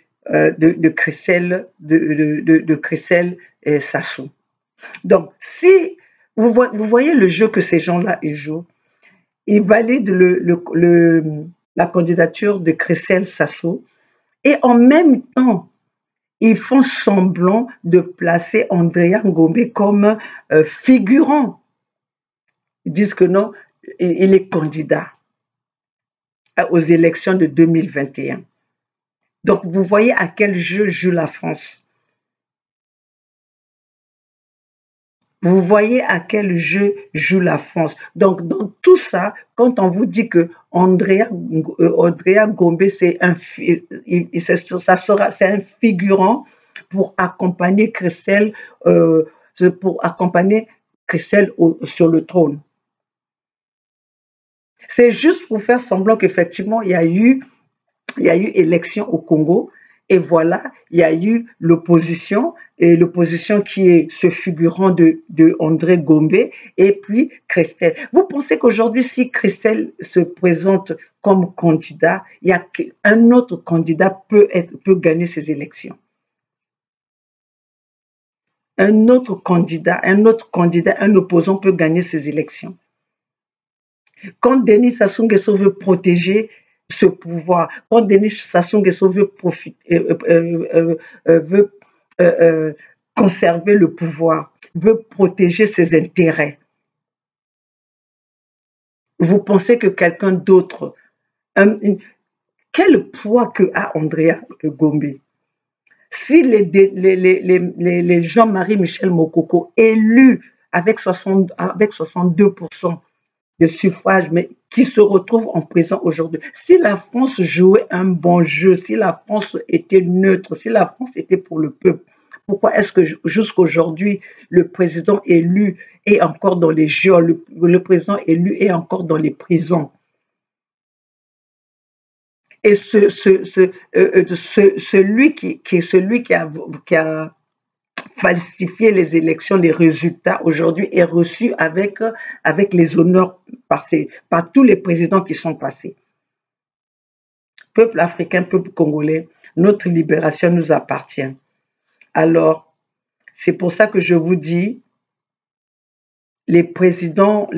Christelle Sassou. Donc, si vous voyez le jeu que ces gens-là jouent, ils valident la candidature de Christelle Sassou et en même temps, ils font semblant de placer Andrea Ngombe comme figurant. Ils disent que non, il est candidat aux élections de 2021. Donc, vous voyez à quel jeu joue la France. Vous voyez à quel jeu joue la France. Donc, dans tout ça, quand on vous dit que Andrea Ngombe, c'est un figurant pour accompagner Christelle, sur le trône. C'est juste pour faire semblant qu'effectivement, il y a eu élection au Congo. Et voilà, il y a eu l'opposition, et l'opposition qui est ce figurant de André Ngombe, et puis Christelle. Vous pensez qu'aujourd'hui, si Christelle se présente comme candidat, il y a qu'un autre candidat peut gagner ces élections. Un opposant peut gagner ces élections. Quand Denis Sassou Nguesso veut protéger ce pouvoir, quand Denis Sassou Nguesso veut conserver le pouvoir, veut protéger ses intérêts, vous pensez que quelqu'un d'autre, quel poids que a Andrea Ngombe? Si les Jean-Marie Michel Mokoko élus avec 62% de suffrage, mais qui se retrouvent en prison aujourd'hui. Si la France jouait un bon jeu, si la France était neutre, si la France était pour le peuple, pourquoi est-ce que jusqu'aujourd'hui, le président élu est encore dans les geôles, le président élu est encore dans les prisons? Et celui qui a falsifié les élections, les résultats aujourd'hui est reçu avec les honneurs par tous les présidents qui sont passés. Peuple africain, peuple congolais, notre libération nous appartient. Alors, c'est pour ça que je vous dis, les présidents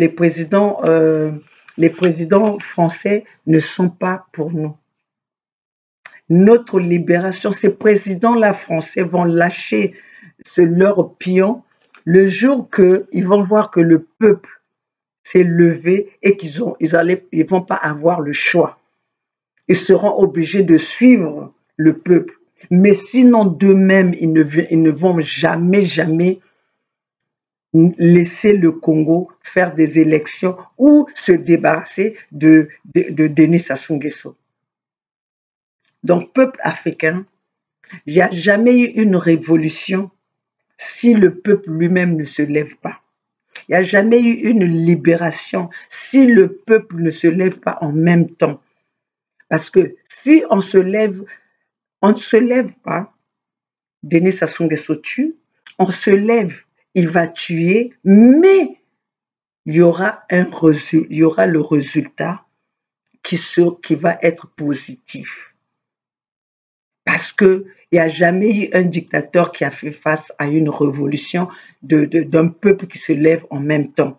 français ne sont pas pour nous. Notre libération, ces présidents-là français vont lâcher leur pion le jour qu'ils vont voir que le peuple s'est levé et qu'ils vont pas avoir le choix. Ils seront obligés de suivre le peuple. Mais sinon, d'eux-mêmes, ils ne vont jamais laisser le Congo faire des élections ou se débarrasser de Denis Sassou Nguesso. Donc, peuple africain, il n'y a jamais eu une révolution si le peuple lui-même ne se lève pas. Il n'y a jamais eu une libération si le peuple ne se lève pas en même temps. Parce que si on ne se lève pas, Denis Sassou Nguesso tue, on se lève, il va tuer, mais il y aura le résultat qui va être positif. Parce qu'il n'y a jamais eu un dictateur qui a fait face à une révolution d'un peuple qui se lève en même temps.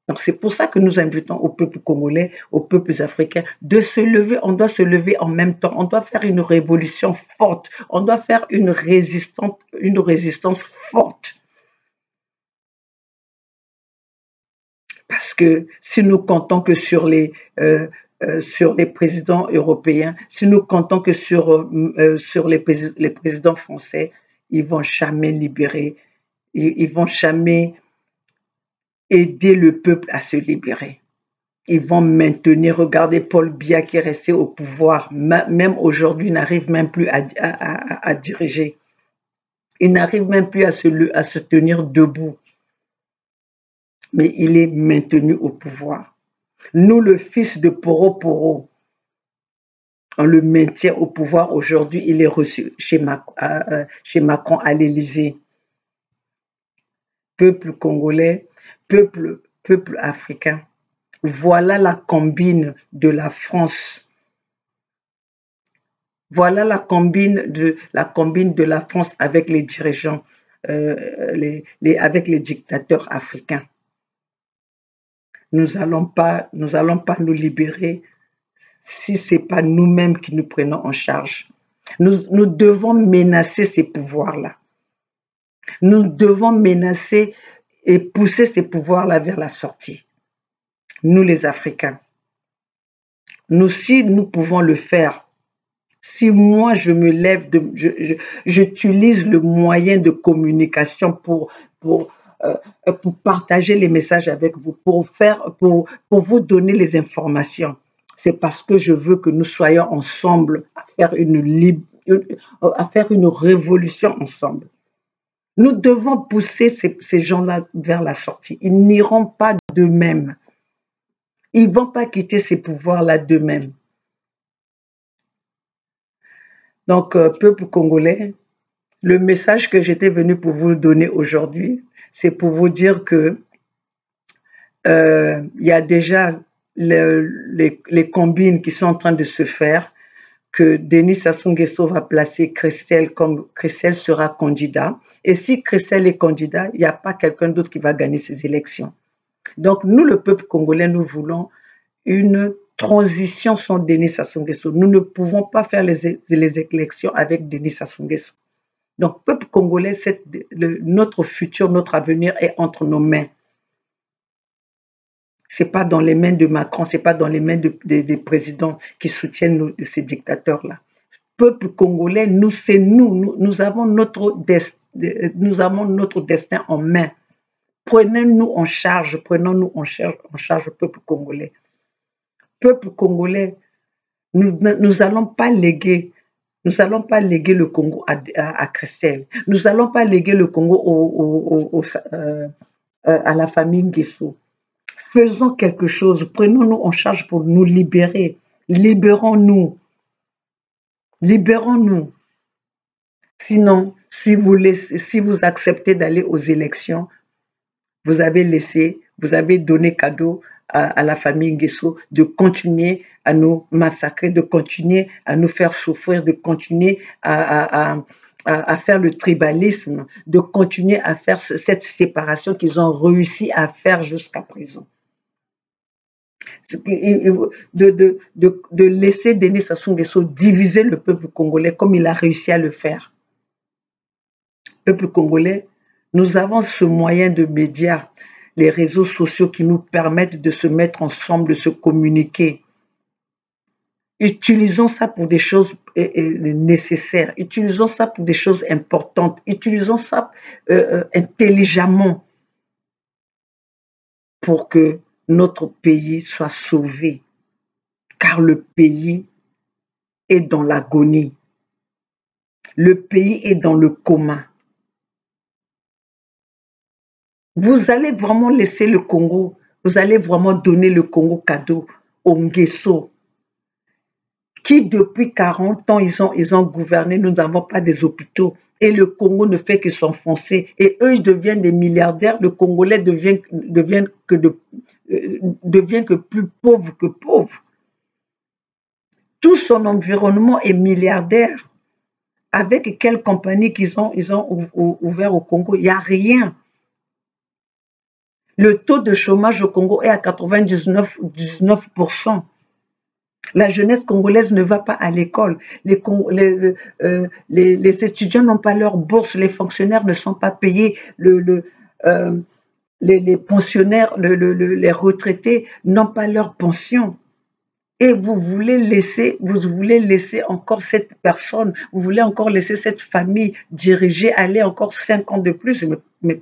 Donc c'est pour ça que nous invitons au peuple congolais, aux peuples africains, de se lever. On doit se lever en même temps. On doit faire une révolution forte. On doit faire une résistance forte. Parce que si nous comptons que sur les présidents européens, si nous comptons que sur les présidents français, ils vont jamais libérer, ils vont jamais aider le peuple à se libérer. Ils vont maintenir, regardez Paul Biya qui est resté au pouvoir, même aujourd'hui n'arrive même plus à diriger. Il n'arrive même plus à se tenir debout. Mais il est maintenu au pouvoir. Nous, le fils de Poro Poro, on le maintient au pouvoir aujourd'hui, il est reçu chez Macron à l'Élysée. Peuple congolais, peuple africain. Voilà la combine de la France. Voilà la combine de la France avec les dirigeants, avec les dictateurs africains. Nous allons pas nous libérer si ce n'est pas nous-mêmes qui nous prenons en charge. Nous devons menacer ces pouvoirs-là. Nous devons menacer et pousser ces pouvoirs-là vers la sortie. Nous, les Africains. Si nous pouvons le faire, si moi je me lève, j'utilise le moyen de communication pour partager les messages avec vous, pour vous donner les informations, c'est parce que je veux que nous soyons ensemble à faire une révolution ensemble. Nous devons pousser ces gens-là vers la sortie. Ils n'iront pas d'eux-mêmes. Ils ne vont pas quitter ces pouvoirs-là d'eux-mêmes. Donc, peuple congolais, le message que j'étais venu pour vous donner aujourd'hui, c'est pour vous dire que il y a déjà les combines qui sont en train de se faire, que Denis Sassou Nguesso va placer Christelle comme Christelle sera candidat. Et si Christelle est candidat, il n'y a pas quelqu'un d'autre qui va gagner ces élections. Donc, nous, le peuple congolais, nous voulons une transition sans Denis Sassou Nguesso. Nous ne pouvons pas faire les élections avec Denis Sassou Nguesso. Donc, peuple congolais, notre futur, notre avenir est entre nos mains. Ce n'est pas dans les mains de Macron, ce n'est pas dans les mains des présidents qui soutiennent ces dictateurs-là. Peuple congolais, nous avons notre destin en main. Prenons-nous en charge, peuple congolais. Peuple congolais, nous n'allons pas léguer le Congo à Christelle. Nous n'allons pas léguer le Congo à la famille Nguesso. Faisons quelque chose, prenons-nous en charge pour nous libérer. Libérons-nous. Libérons-nous. Sinon, si vous acceptez d'aller aux élections, vous avez donné cadeau à la famille Nguesso de continuer à nous massacrer, de continuer à nous faire souffrir, de continuer à faire le tribalisme, de continuer à faire cette séparation qu'ils ont réussi à faire jusqu'à présent. De laisser Denis Sassou Nguesso diviser le peuple congolais comme il a réussi à le faire. Peuple congolais, nous avons ce moyen de médias, les réseaux sociaux qui nous permettent de se mettre ensemble, de se communiquer. Utilisons ça pour des choses nécessaires, utilisons ça pour des choses importantes, utilisons ça intelligemment pour que notre pays soit sauvé, car le pays est dans l'agonie. Le pays est dans le coma. Vous allez vraiment laisser le Congo, vous allez vraiment donner le Congo cadeau aux Nguesso, qui depuis 40 ans, ils ont gouverné, nous n'avons pas des hôpitaux. Et le Congo ne fait que s'enfoncer. Et eux, ils deviennent des milliardaires. Le Congolais devient que plus pauvre que pauvre. Tout son environnement est milliardaire. Avec quelle compagnie ils ont ouvert au Congo? Il n'y a rien. Le taux de chômage au Congo est à 99%. La jeunesse congolaise ne va pas à l'école. Les étudiants n'ont pas leur bourse. Les fonctionnaires ne sont pas payés. Les pensionnaires, les retraités n'ont pas leur pension. Et vous voulez laisser encore cette personne, vous voulez encore laisser cette famille diriger, aller encore 5 ans de plus, mes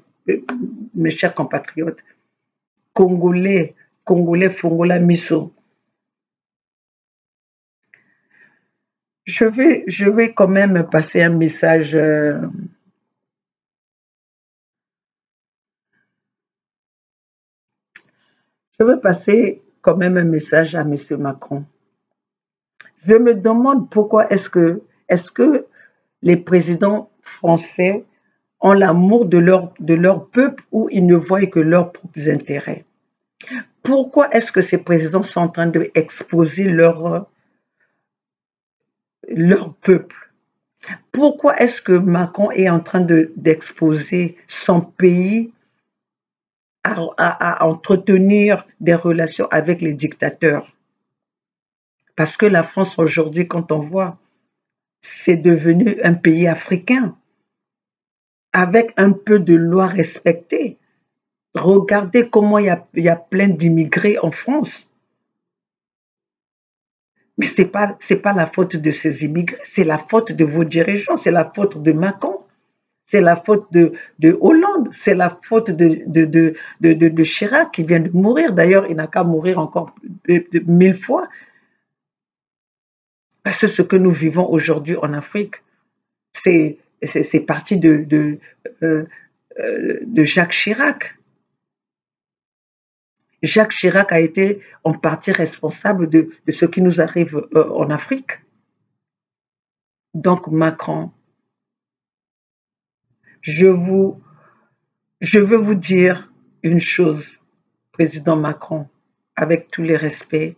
chers compatriotes. Congolais, Fongola Misso. Je vais quand même passer un message. Je vais passer quand même un message à M. Macron. Je me demande pourquoi est-ce que les présidents français ont l'amour de leur peuple ou ils ne voient que leurs propres intérêts. Pourquoi est-ce que ces présidents sont en train d'exposer leur peuple? Pourquoi est-ce que Macron est en train d'exposer son pays à entretenir des relations avec les dictateurs? Parce que la France aujourd'hui, quand on voit, c'est devenu un pays africain avec un peu de lois respectées. Regardez comment il y a plein d'immigrés en France. Mais ce n'est pas la faute de ces immigrés, c'est la faute de vos dirigeants, c'est la faute de Macron, c'est la faute de Hollande, c'est la faute de Chirac qui vient de mourir. D'ailleurs, il n'a qu'à mourir encore 1000 fois. Parce que ce que nous vivons aujourd'hui en Afrique, c'est parti de Jacques Chirac. Jacques Chirac a été en partie responsable de ce qui nous arrive en Afrique. Donc Macron, je veux vous dire une chose, président Macron, avec tous les respects.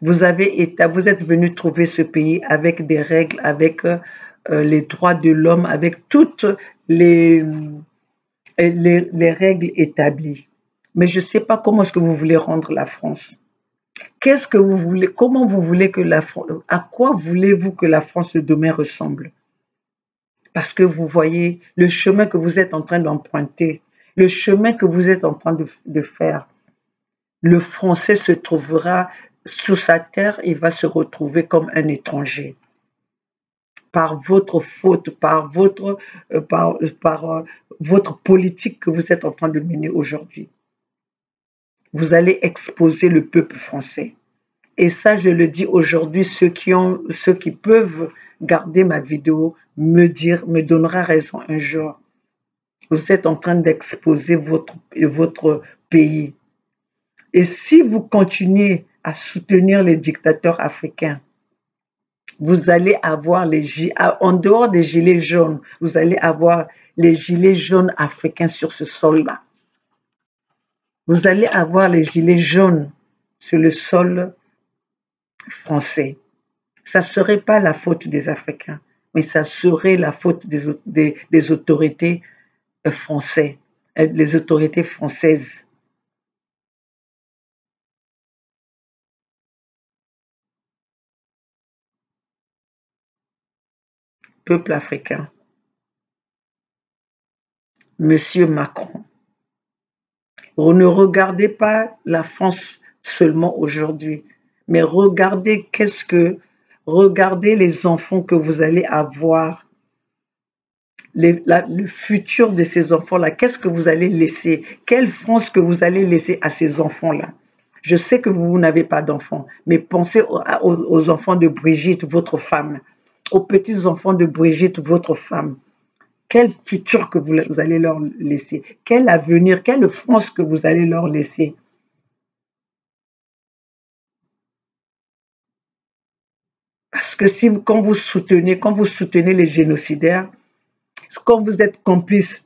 Vous êtes venu trouver ce pays avec des règles, avec les droits de l'homme, avec toutes les règles établies. Mais je ne sais pas comment est-ce que vous voulez rendre la France. Qu'est-ce que vous voulez, comment vous voulez que la France, à quoi voulez-vous que la France de demain ressemble? Parce que vous voyez le chemin que vous êtes en train d'emprunter, le chemin que vous êtes en train de faire. Le Français se trouvera sous sa terre, il va se retrouver comme un étranger. Par votre faute, par votre politique que vous êtes en train de mener aujourd'hui. Vous allez exposer le peuple français. Et ça, je le dis aujourd'hui, ceux qui peuvent garder ma vidéo, me donnera raison un jour. Vous êtes en train d'exposer votre pays. Et si vous continuez à soutenir les dictateurs africains, vous allez avoir en dehors des gilets jaunes, vous allez avoir les gilets jaunes africains sur ce sol-là. Vous allez avoir les gilets jaunes sur le sol français. Ça ne serait pas la faute des Africains, mais ça serait la faute des autorités françaises, les autorités françaises. Peuple africain. Monsieur Macron, ne regardez pas la France seulement aujourd'hui, mais regardez les enfants que vous allez avoir, le futur de ces enfants-là. Qu'est-ce que vous allez laisser? Quelle France que vous allez laisser à ces enfants-là? Je sais que vous n'avez pas d'enfants, mais pensez aux enfants de Brigitte, votre femme, aux petits-enfants de Brigitte, votre femme. Quel futur que vous allez leur laisser? Quel avenir, quelle France que vous allez leur laisser? Parce que si quand vous soutenez les génocidaires, quand vous êtes complice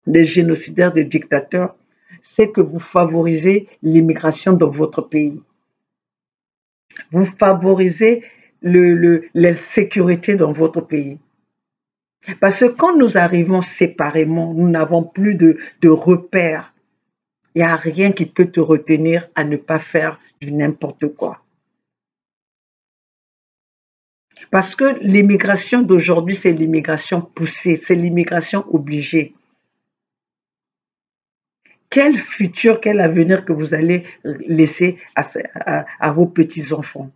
des génocidaires, des dictateurs, c'est que vous favorisez l'immigration dans votre pays. Vous favorisez l'insécurité dans votre pays. Parce que quand nous arrivons séparément, nous n'avons plus de repères. Il n'y a rien qui peut te retenir à ne pas faire du n'importe quoi. Parce que l'immigration d'aujourd'hui, c'est l'immigration poussée, c'est l'immigration obligée. Quel futur, quel avenir que vous allez laisser à vos petits-enfants?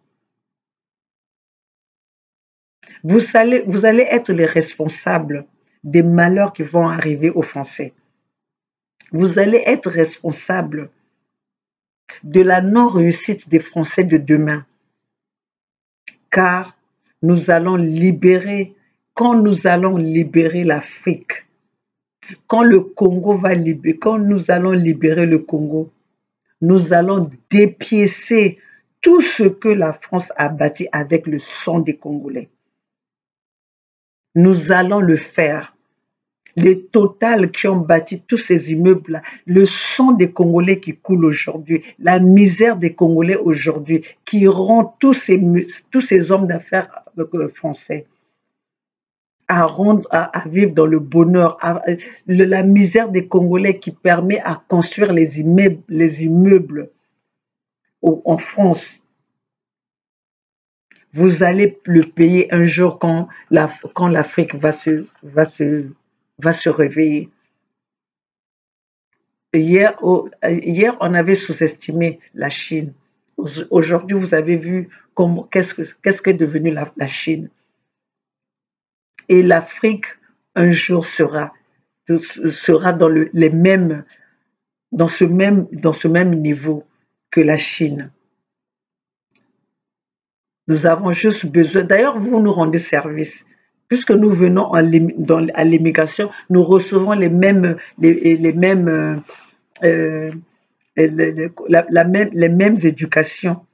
Vous allez être les responsables des malheurs qui vont arriver aux Français. Vous allez être responsables de la non-réussite des Français de demain. Car nous allons libérer, quand nous allons libérer l'Afrique, quand nous allons libérer le Congo, nous allons dépiécer tout ce que la France a bâti avec le sang des Congolais. Nous allons le faire. Les Total qui ont bâti tous ces immeubles-là, le sang des Congolais qui coule aujourd'hui, la misère des Congolais aujourd'hui, qui rend tous ces hommes d'affaires français à vivre dans le bonheur, la misère des Congolais qui permet à construire les immeubles en France. Vous allez le payer un jour quand l'Afrique va se réveiller. Hier, on avait sous-estimé la Chine. Aujourd'hui, vous avez vu qu'est-ce qu'est devenu la Chine. Et l'Afrique, un jour, sera dans ce même niveau que la Chine. Nous avons juste besoin. D'ailleurs, vous nous rendez service. Puisque nous venons à l'immigration, nous recevons les mêmes éducations,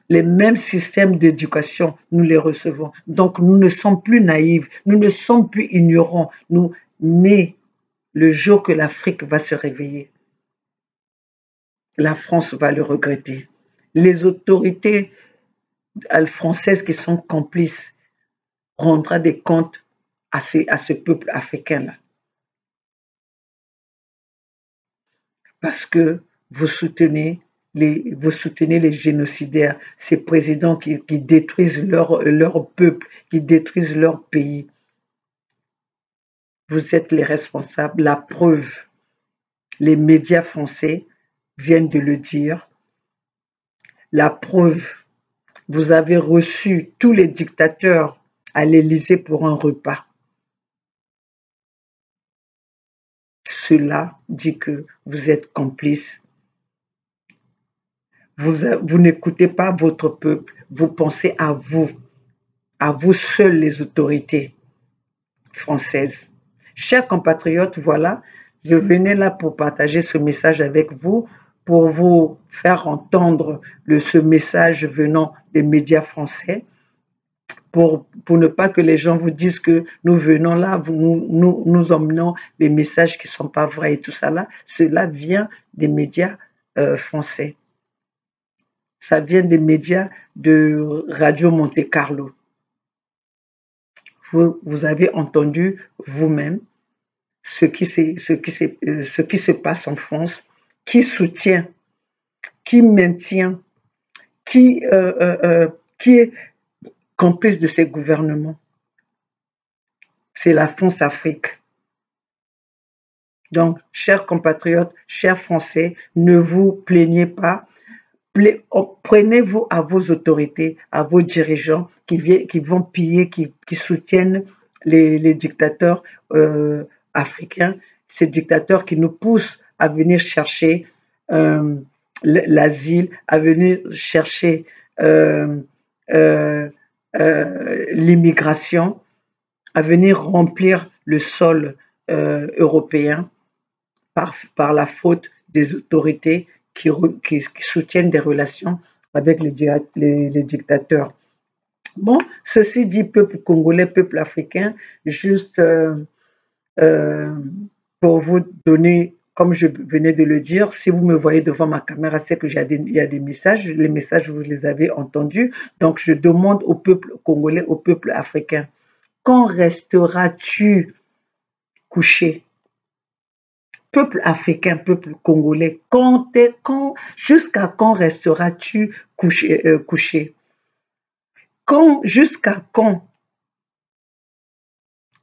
les mêmes systèmes d'éducation, nous les recevons. Donc, nous ne sommes plus naïfs, nous ne sommes plus ignorants. Mais le jour que l'Afrique va se réveiller, la France va le regretter. Les autorités françaises qui sont complices rendra des comptes à ce peuple africain-là. Parce que vous soutenez les génocidaires, ces présidents qui détruisent leur peuple, qui détruisent leur pays. Vous êtes les responsables. La preuve, les médias français viennent de le dire. La preuve, vous avez reçu tous les dictateurs à l'Élysée pour un repas. Cela dit que vous êtes complices. Vous n'écoutez pas votre peuple, vous pensez à vous seules les autorités françaises. Chers compatriotes, voilà, je venais là pour partager ce message avec vous, pour vous faire entendre ce message venant des médias français, pour ne pas que les gens vous disent que nous venons là, nous emmenons des messages qui ne sont pas vrais et tout ça là. Cela vient des médias français. Ça vient des médias de Radio Monte Carlo. Vous avez entendu vous-même ce qui se passe en France, qui soutient, qui maintient, qui est complice de ces gouvernements. C'est la France-Afrique. Donc, chers compatriotes, chers Français, ne vous plaignez pas. Prenez-vous à vos autorités, à vos dirigeants qui vont piller, qui soutiennent les dictateurs africains, ces dictateurs qui nous poussent à venir chercher l'asile, à venir chercher l'immigration. à venir remplir le sol européen par la faute des autorités qui soutiennent des relations avec les dictateurs. Bon, ceci dit, peuple congolais, peuple africain, juste pour vous donner, comme je venais de le dire, si vous me voyez devant ma caméra, c'est que il y a des messages. Les messages, vous les avez entendus. Donc, je demande au peuple congolais, au peuple africain, quand resteras-tu couché? Peuple africain, peuple congolais, jusqu'à quand resteras-tu couché? Jusqu'à quand?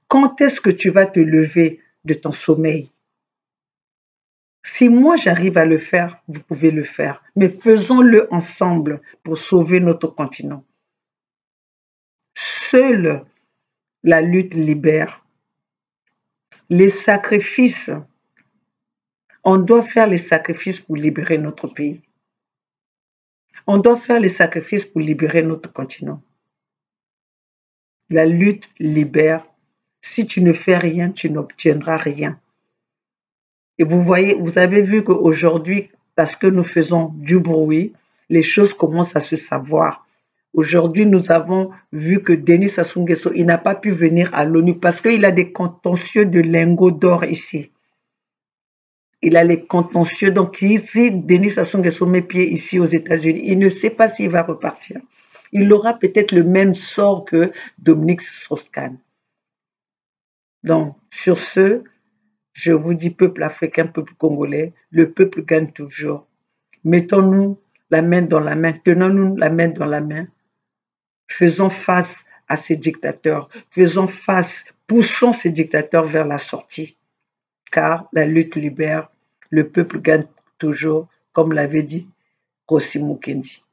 Quand est-ce que tu vas te lever de ton sommeil? Si moi j'arrive à le faire, vous pouvez le faire. Mais faisons-le ensemble pour sauver notre continent. Seule la lutte libère. Les sacrifices, on doit faire les sacrifices pour libérer notre pays. On doit faire les sacrifices pour libérer notre continent. La lutte libère. Si tu ne fais rien, tu n'obtiendras rien. Et vous avez vu qu'aujourd'hui, parce que nous faisons du bruit, les choses commencent à se savoir. Aujourd'hui, nous avons vu que Denis Sassou Nguesso, il n'a pas pu venir à l'ONU parce qu'il a des contentieux de lingots d'or ici. Il a les contentieux. Donc, ici, Denis Sassou Nguesso met pied ici aux États-Unis. Il ne sait pas s'il va repartir. Il aura peut-être le même sort que Dominique Strauss-Kahn. Donc, sur ce, je vous dis, peuple africain, peuple congolais, le peuple gagne toujours. Mettons-nous la main dans la main, tenons-nous la main dans la main. Faisons face à ces dictateurs. Faisons face, poussons ces dictateurs vers la sortie. Car la lutte libère, le peuple gagne toujours, comme l'avait dit Rossi Mukendi.